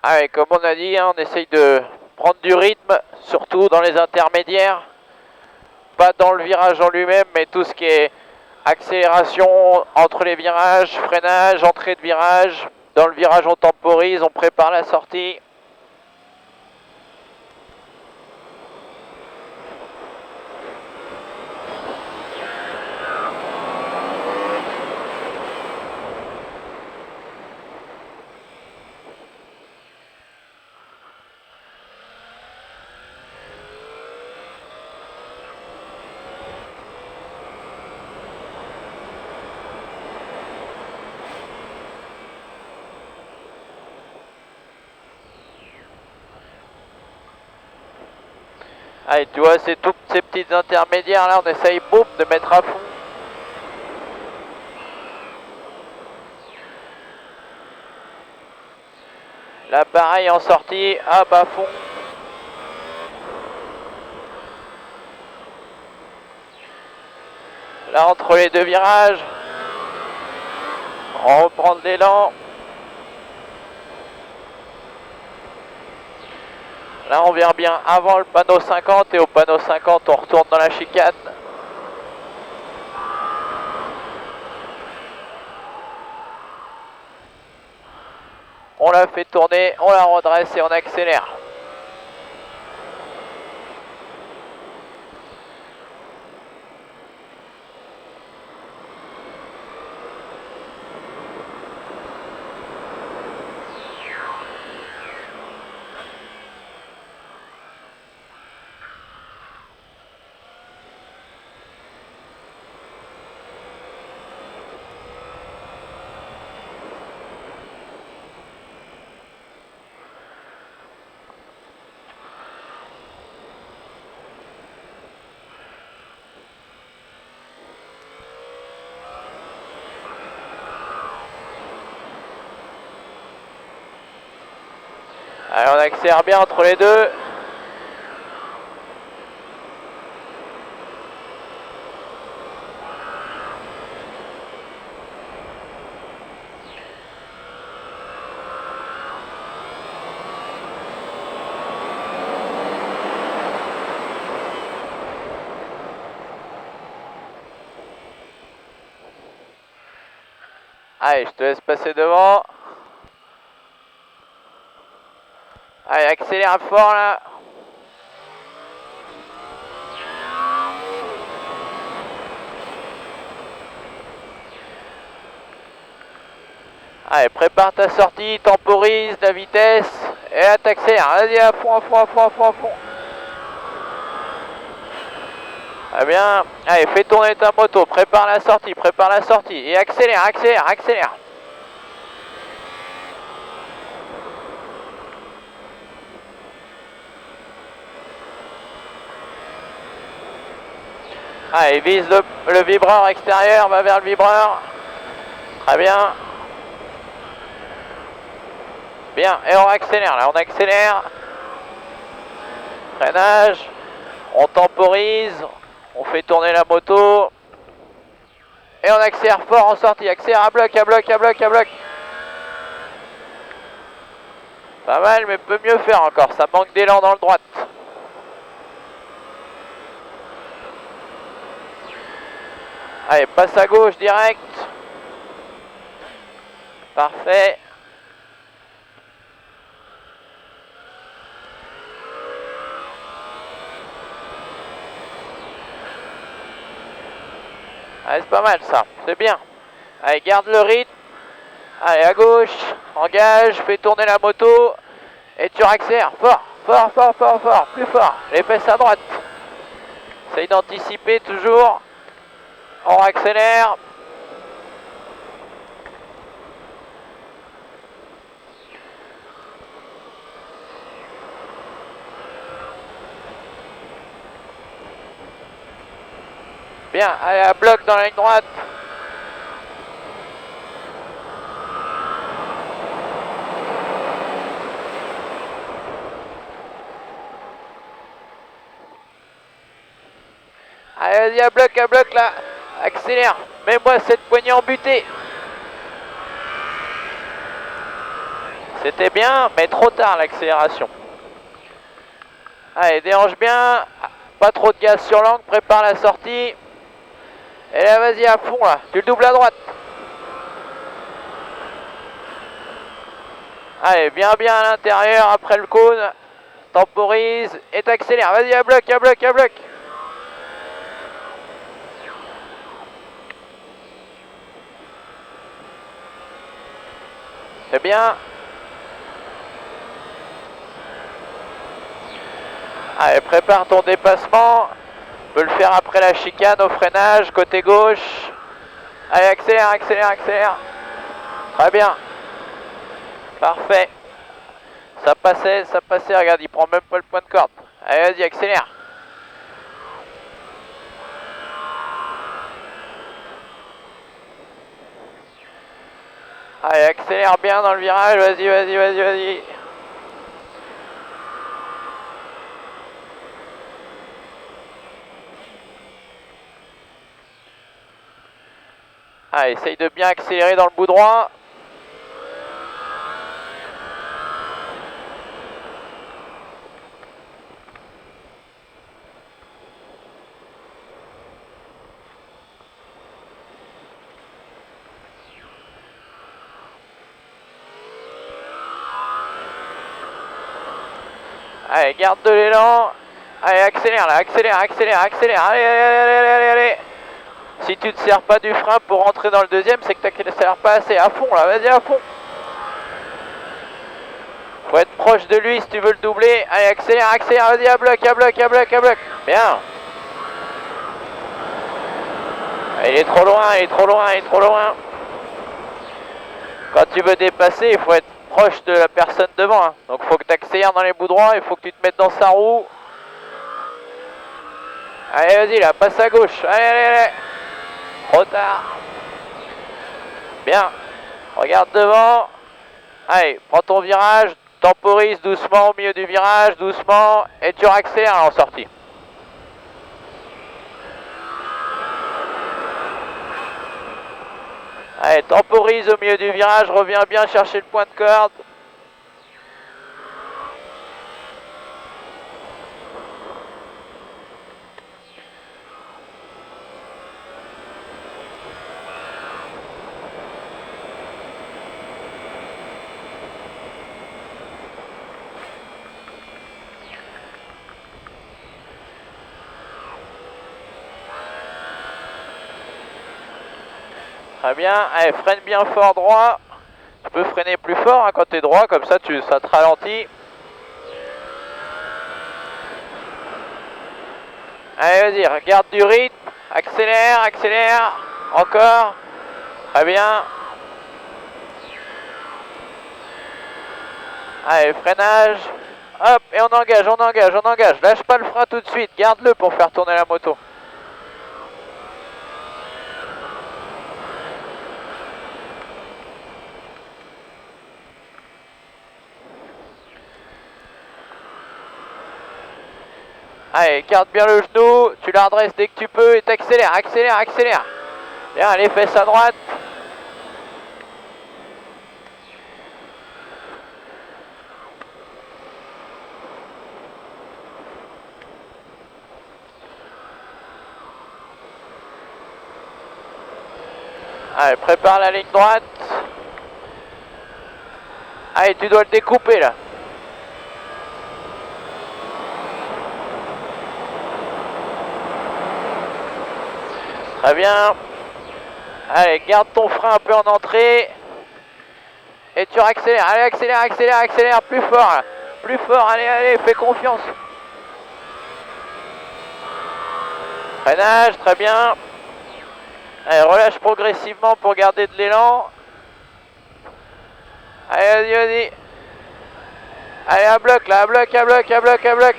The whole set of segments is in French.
Allez, comme on a dit, hein, on essaye de prendre du rythme, surtout dans les intermédiaires. Pas dans le virage en lui-même, mais tout ce qui est accélération entre les virages, freinage, entrée de virage. Dans le virage, on temporise, on prépare la sortie. Allez, tu vois, c'est toutes ces petites intermédiaires là, on essaye, boum, de mettre à fond. Là, pareil, en sortie, à bas fond. Là, entre les deux virages, on reprend de l'élan. Là, on vient bien avant le panneau 50 et au panneau 50, on retourne dans la chicane. On la fait tourner, on la redresse et on accélère. Allez, on accélère bien entre les deux. Allez, je te laisse passer devant. Allez, accélère fort là. Allez, prépare ta sortie, temporise la vitesse et là t'accélères. Vas-y, à fond, à fond, à fond, à fond, à fond. Très bien. Allez, fais tourner ta moto, prépare la sortie et accélère, accélère, accélère. Allez, vise le vibreur extérieur, va vers le vibreur. Très bien. Bien, et on accélère là, on accélère. Freinage. On temporise. On fait tourner la moto. Et on accélère fort en sortie. Accélère à bloc, à bloc, à bloc, à bloc. Pas mal, mais peut mieux faire encore. Ça manque d'élan dans le droite. Allez, passe à gauche direct. Parfait. Allez, c'est pas mal ça. C'est bien. Allez, garde le rythme. Allez, à gauche. Engage. Fais tourner la moto. Et tu accélères. Fort, fort, fort, fort, fort. Plus fort. Les fesses à droite. Essaye d'anticiper toujours. On accélère. Bien, allez à bloc dans la ligne droite. Allez, vas-y à bloc là. Accélère. Mets-moi cette poignée en butée. C'était bien, mais trop tard l'accélération. Allez, dérange bien. Pas trop de gaz sur l'angle, prépare la sortie. Et là, vas-y à fond là. Tu le doubles à droite. Allez, bien à l'intérieur après le cône. Temporise et t'accélères. Vas-y à bloc, à bloc, à bloc. C'est bien. Allez, prépare ton dépassement. Tu peux le faire après la chicane au freinage, côté gauche. Allez, accélère, accélère, accélère. Très bien. Parfait. Ça passait, regarde, il prend même pas le point de corde. Allez, vas-y, accélère. Allez, accélère bien dans le virage, vas-y, vas-y, vas-y, vas-y. Allez, essaye de bien accélérer dans le bout droit. Allez, garde de l'élan. Allez, accélère là, accélère, accélère, accélère. Allez, allez, allez, allez, allez, allez. Si tu ne te sers pas du frein pour rentrer dans le deuxième, c'est que tu n'accélères pas assez. À fond là, vas-y à fond. Faut être proche de lui si tu veux le doubler. Allez, accélère, accélère, vas-y à bloc, à bloc, à bloc, à bloc. Bien. Il est trop loin, il est trop loin, il est trop loin. Quand tu veux dépasser, il faut être proche de la personne devant. Hein. Donc il faut que tu accélères dans les bouts droits, il faut que tu te mettes dans sa roue. Allez, vas-y là, passe à gauche. Allez, allez, allez. Trop tard. Bien. Regarde devant. Allez, prends ton virage. Temporise doucement au milieu du virage, doucement. Et tu accélères en sortie. Allez, temporise au milieu du virage. Reviens bien chercher le point de corde. Très bien, allez, freine bien fort droit. Tu peux freiner plus fort hein, quand tu es droit, comme ça ça te ralentit. Allez, vas-y, regarde du rythme. Accélère, accélère. Encore. Très bien. Allez, freinage. Hop, et on engage, on engage, on engage. Lâche pas le frein tout de suite, garde-le pour faire tourner la moto. Allez, garde bien le genou, tu la redresses dès que tu peux et t'accélères, accélère, accélère. Bien, les fesses à droite. Allez, prépare la ligne droite. Allez, tu dois le découper là. Très bien. Allez, garde ton frein un peu en entrée. Et tu accélères. Allez, accélère, accélère, accélère. Plus fort là. Plus fort, allez, allez, fais confiance. Freinage, très bien. Allez, relâche progressivement pour garder de l'élan. Allez, vas-y, vas-y. Allez, à bloc là, à bloc, à bloc, à bloc, à bloc.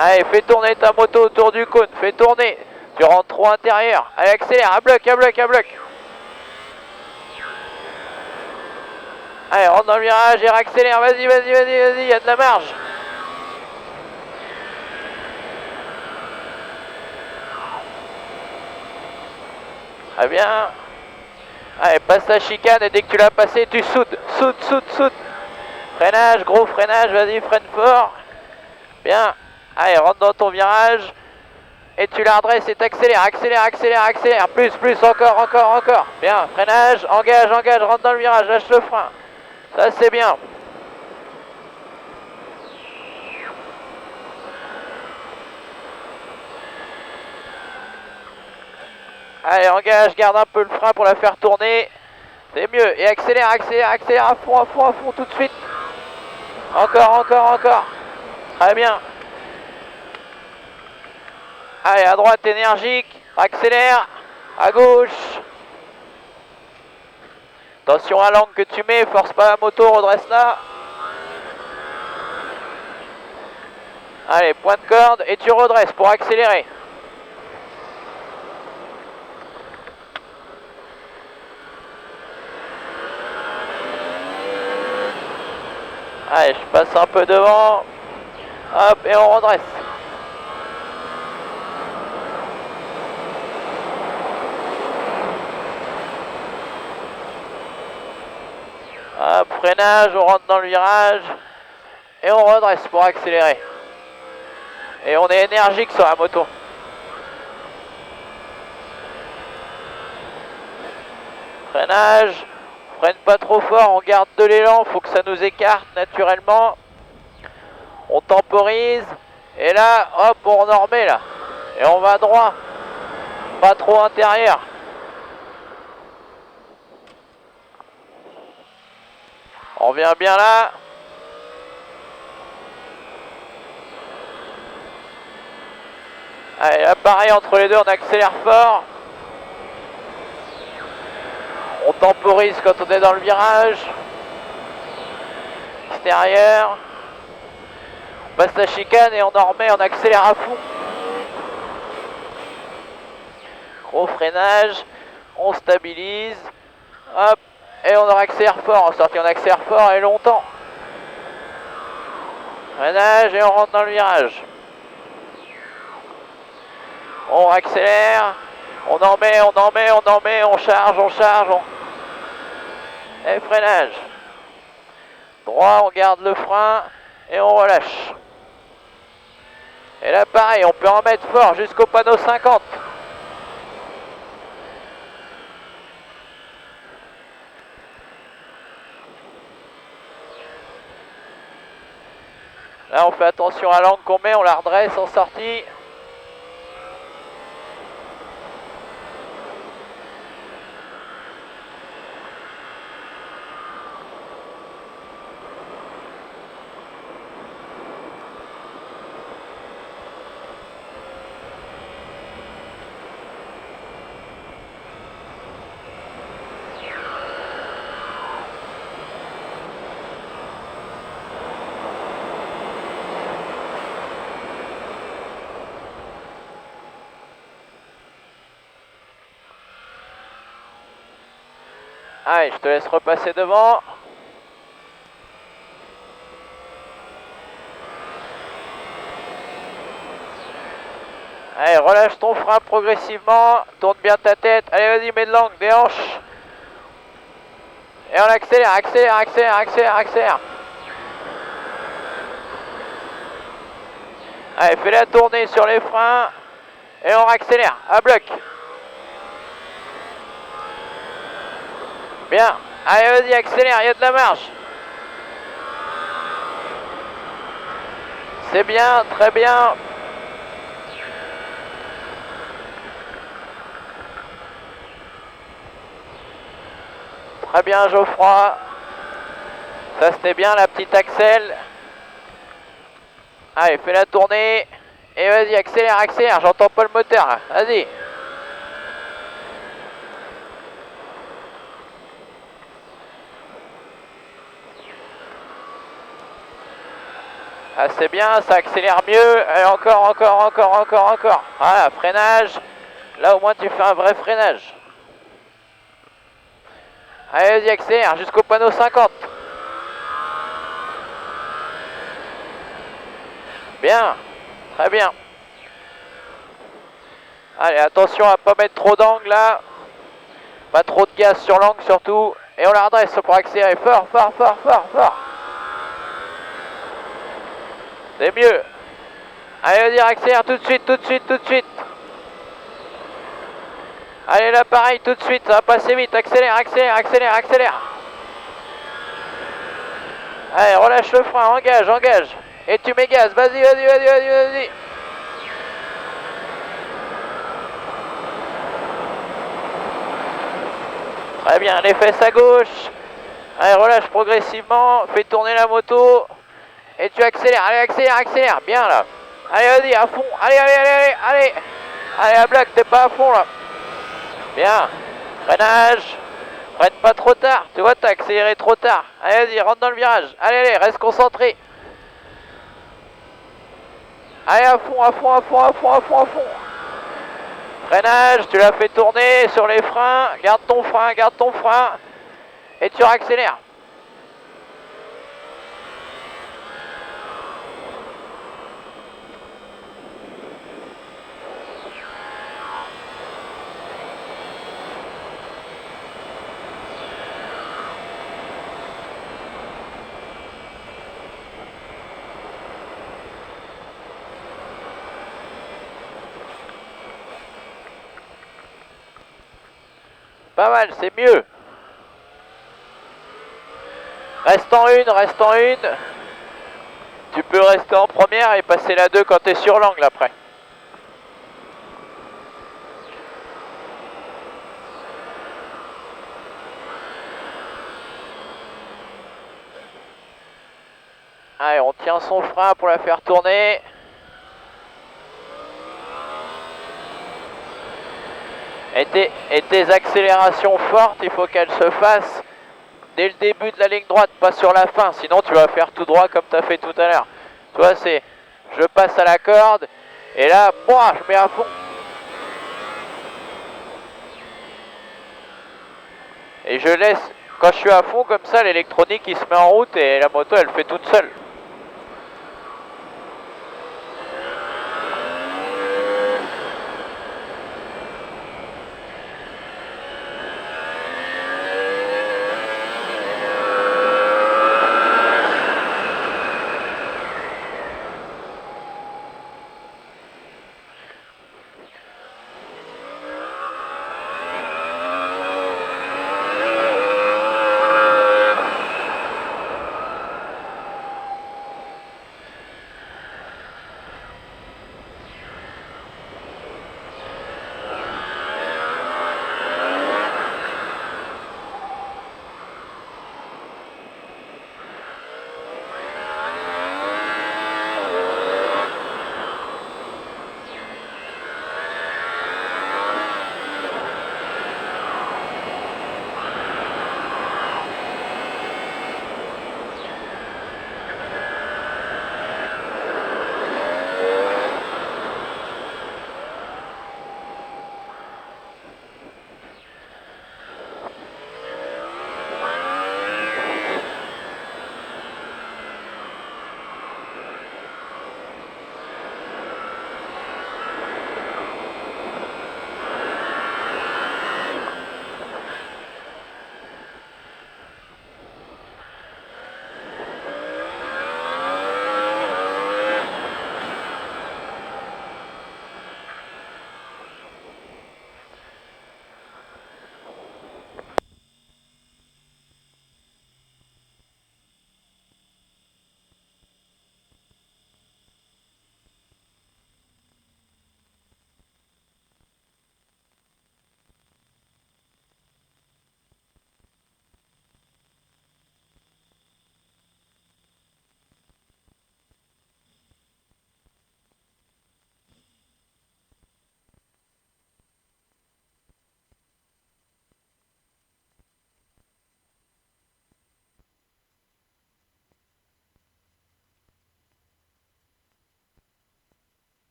Allez, fais tourner ta moto autour du cône, fais tourner. Tu rentres trop intérieur. Allez, accélère, à bloc, à bloc, à bloc. Allez, rentre dans le virage et accélère, vas-y, vas-y, vas-y, vas-y, il y a de la marge. Très bien. Allez, passe la chicane et dès que tu l'as passé, tu soudes. Soude. Freinage, gros freinage, vas-y, freine fort. Bien. Allez, rentre dans ton virage. Et tu la redresses et t'accélères, accélère. Plus, encore. Bien, freinage, engage, rentre dans le virage, lâche le frein. Ça, c'est bien. Allez, engage, garde un peu le frein pour la faire tourner. C'est mieux. Et accélère à fond, tout de suite. Encore. Très bien. Allez, à droite, énergique. Accélère. À gauche. Attention à l'angle que tu mets. Force pas la moto, redresse-la. Allez, point de corde. Et tu redresses pour accélérer. Allez, je passe un peu devant. Hop, et on redresse. Hop, freinage, on rentre dans le virage. Et on redresse pour accélérer. Et on est énergique sur la moto. Freinage. Freine pas trop fort, on garde de l'élan, faut que ça nous écarte naturellement. On temporise. Et là, hop, on en remet là. Et on va droit. Pas trop intérieur. On vient bien là. Allez, là pareil, entre les deux, on accélère fort. On temporise quand on est dans le virage. Extérieur. On passe la chicane et on en remet, on accélère à fond. Gros freinage. On stabilise. Hop. Et on accélère fort. En sortie, on accélère fort et longtemps. Freinage et on rentre dans le virage. On accélère. On en met, on charge. Et freinage. Droit, on garde le frein et on relâche. Et là pareil, on peut en mettre fort jusqu'au panneau 50. Là on fait attention à l'angle qu'on met, on la redresse en sortie. Allez, je te laisse repasser devant. Allez, relâche ton frein progressivement. Tourne bien ta tête. Allez, vas-y, mets de l'angle, des hanches. Et on accélère. Allez, fais-la tourner sur les freins. Et on accélère, à bloc. Bien. Allez, vas-y, accélère, il y a de la marge. C'est bien, très bien. Très bien, Geoffroy. Ça, c'était bien, la petite accel. Allez, fais-la tourner. Et vas-y, accélère. J'entends pas le moteur, là. Vas-y. Ah, c'est bien, ça accélère mieux. Allez, encore. Voilà, freinage. Là, au moins, tu fais un vrai freinage. Allez, vas-y, accélère jusqu'au panneau 50. Bien, très bien. Allez, attention à pas mettre trop d'angle là. Pas trop de gaz sur l'angle surtout. Et on la redresse pour accélérer fort, fort, fort, fort, fort. C'est mieux. Allez, vas-y, accélère tout de suite, tout de suite, tout de suite. Allez, là, pareil, tout de suite, ça va passer vite. Accélère, accélère, accélère, accélère. Allez, relâche le frein, engage, engage. Et tu mets gaz, vas-y, vas-y, vas-y, vas-y, vas-y. Très bien, les fesses à gauche. Allez, relâche progressivement, fais tourner la moto. Et tu accélères, allez, accélère, accélère. Bien là. Allez, vas-y, à fond. Allez, allez, allez, allez, allez. Allez, à blague, t'es pas à fond là. Bien. Freinage. Freine pas trop tard. Tu vois, t'as accéléré trop tard. Allez, vas-y, rentre dans le virage. Allez, allez, reste concentré. Allez, à fond, à fond, à fond, à fond, à fond, à fond. Freinage, tu l'as fait tourner sur les freins. Garde ton frein, garde ton frein. Et tu réaccélères. Pas mal, c'est mieux. Reste en une, reste en une. Tu peux rester en première et passer la 2 quand tu es sur l'angle après. Allez, on tient son frein pour la faire tourner. Et tes accélérations fortes, il faut qu'elles se fassent dès le début de la ligne droite, pas sur la fin. Sinon, tu vas faire tout droit comme tu as fait tout à l'heure. Tu vois, c'est je passe à la corde et là, moi, je mets à fond. Et je laisse, quand je suis à fond comme ça, l'électronique il se met en route et la moto elle fait toute seule.